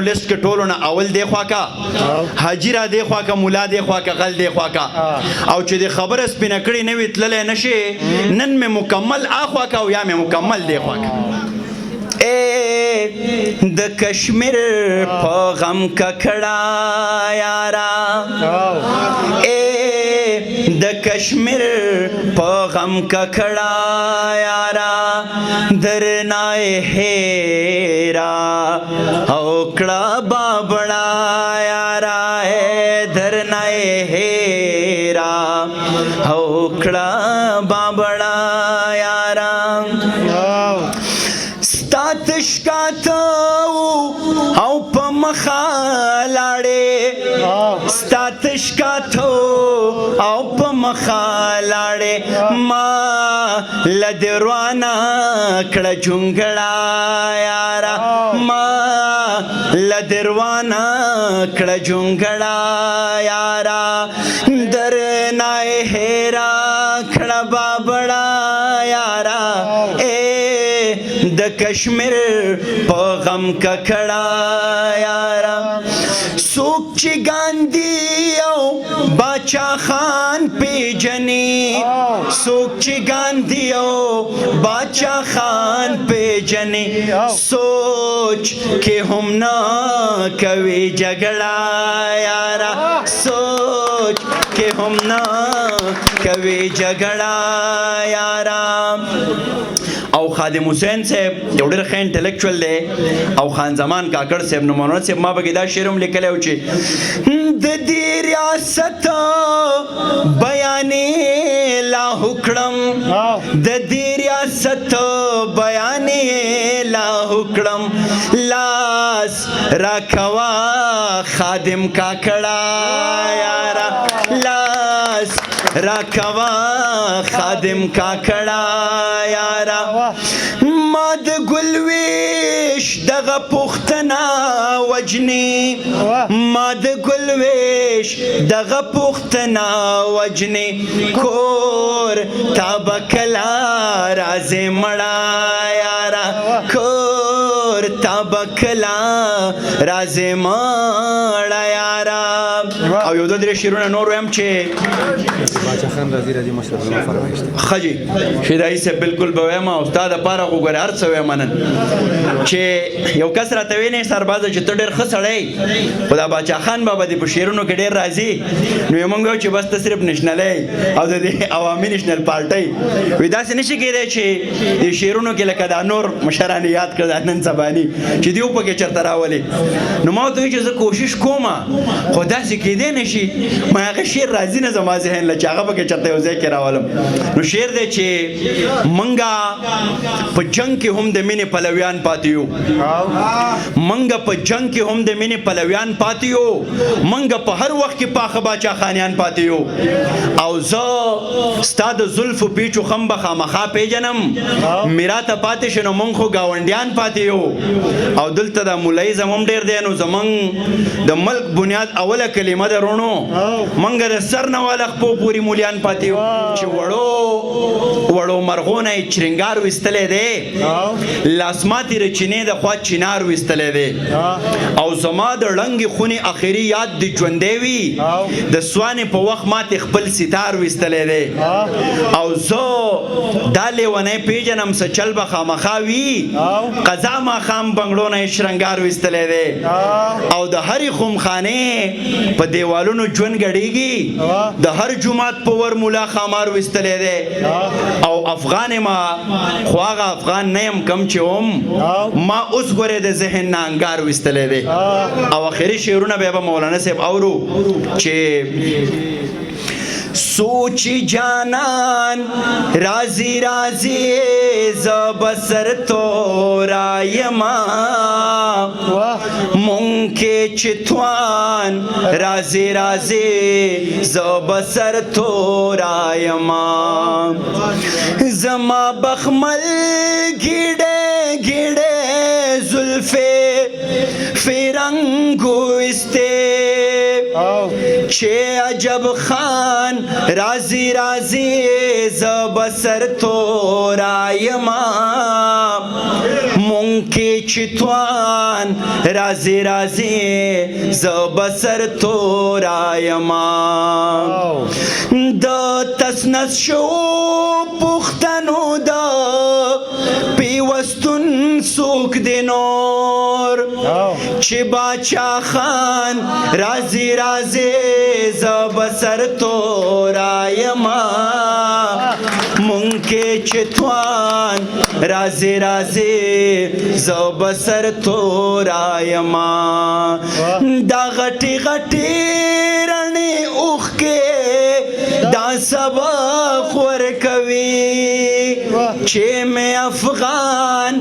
لیست کې ټولو نه اول دی خوا کا حاجی را دی خوا کا مولا دی خوا کا غل دی خوا کا او چې د خبره سپینه کړې نه وي تللی نشي نن مې مکمل اخوا کا او یا مې مکمل دی خوا کا د کشمیر په غم ککړه یارا د کشمیر په غم ککړه یارا درنای هیرا او کړه بابړه یارا درنای هیرا او کړه بابړه یارا تشکاتو او په مخا لاړې ستا تشکاتو او په مخا لاړې ما لدروانه کړه جونګړه یارا ما لدروانه کړه جونګړه یارا درنای هیرا کړه بابړه یارا د کشمیر په غم ککړه یارا څوک چې ګاندھی او باچا خان پیجنی څوک چې ګاندھی او باچا خان پیجنی سوچ کې هم نه کوي جګړه یارا سوچ کې هم نه کوي جګړه یارا او خادم حسین صاحب یو ډېر ښه انټلیکچوال دی او خان زمان کاکړ صاحب نو مولانا صاحب ما پکې دا شعر هم لیکلی و چې د دې ریاست بیانې لا وکړم د دې ریاست بیانې لا وکړم لاس راکوا خادم کاکړه یارا لاس راکوا خادم کاکړه یارا ما د ګلویش دغه پوښتنه وجنی ما د ګلویش دغه پوښتنه وجنی کور تا به کله راځې مړه یارا کور تا به کله راځې مړه یارا او یو دوه درې شعرونه نور ویم چې باچا خان رضی رضی مشر زما فرمایش دی خجی شیدای سے بالکل به وایم او استاد لپاره وګوره هر څه وایم نن چې یو کس راته ویني سرباز چې ته ډېر ښه سړی خدا باچا خان بابا دې په شعرونو کې ډېر راځي نو یې مونږ چې بس ته صرف نشنلې او د عوامي نشنل پارټۍ وې داسې نشي کېدی چې د شعرونو کې لکه دا نور مشران یاد کړه نن سباني چې دیو پکې چرته راولي نو ما ته چې زه کوشش کوم خو داسې کېدی نشي ما هغه شعر راځي نه زما ذهن له چې هغه پکې چرته یو ځای کې راولم نو شعر دی چې منګه په جنگ کې هم د مینې پلویان پاتې یو منګه په جنگ کې هم د مینې پلویان پاتې یو منګه په هر وخت کې پاخه باچا خانیان پاتې یو او زه ستا د زلفو پیچو خم به خامخا پیژنم میرا ته پاتې شنو مونږ خو ګاونډیان پاتې یو او دلته د مولایي زموم ډېر دی نو زمونږ د ملک بنیاد اوله کلمه ده رونو منګه د سر نه والا خپو پوری مولیان پاتې یو چې وړو مرغونه یې چرنګار ویستلی دی لاسماتې رچینې د خوا چینار ویستلی دی او زما د ړنګې خونې اخري یاد د ژوندی وي د سوانې په وخت ماتې خپل ستار ویستلی دی او زه دا لیونی پیژنم څه چل به خامخا وي قضا ماښام بنګړو نه یې شرنګار ویستلی دی او د هرې خمخانې په دیوالونو ژوند ګډېږي د هر جومات په ور مولا خامار ویستلی دی او افغان ما خو هغه افغان نه یم کم چې هم ما اوس ګورې د ذهن نه انګار ویستلی دی او اخري شعرونه بیا به مولانا صاحب اورو چې سوچی جانان رازی رازی زبسر تو رایما مونکے چتوان رازی رازی زبسر تو رایما زما بخمل گیڑے گیڑے زلفے فرنگو استے چه عجب خان رازی رازی زبسر تو رایما مونگ مونږ کې چې توان رازي رازي زه به سر تورایما د تسنس شو پښتنو د پیوستون څوک دی نور چې باچا خان رازي رازي زه به سر تورایما مونږ کې چې توان رازي رازي زه به سر تورایما دا غټي غټي رڼې اوښکې دا سبق ورکوي چې مې افغان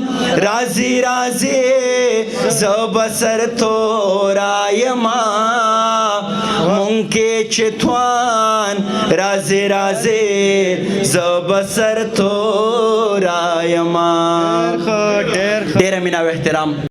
رازي رازي زه به سر تورایما مونږ کې چې توان رازي رازي زه به سر تورایما. ډېره مینه او احترام.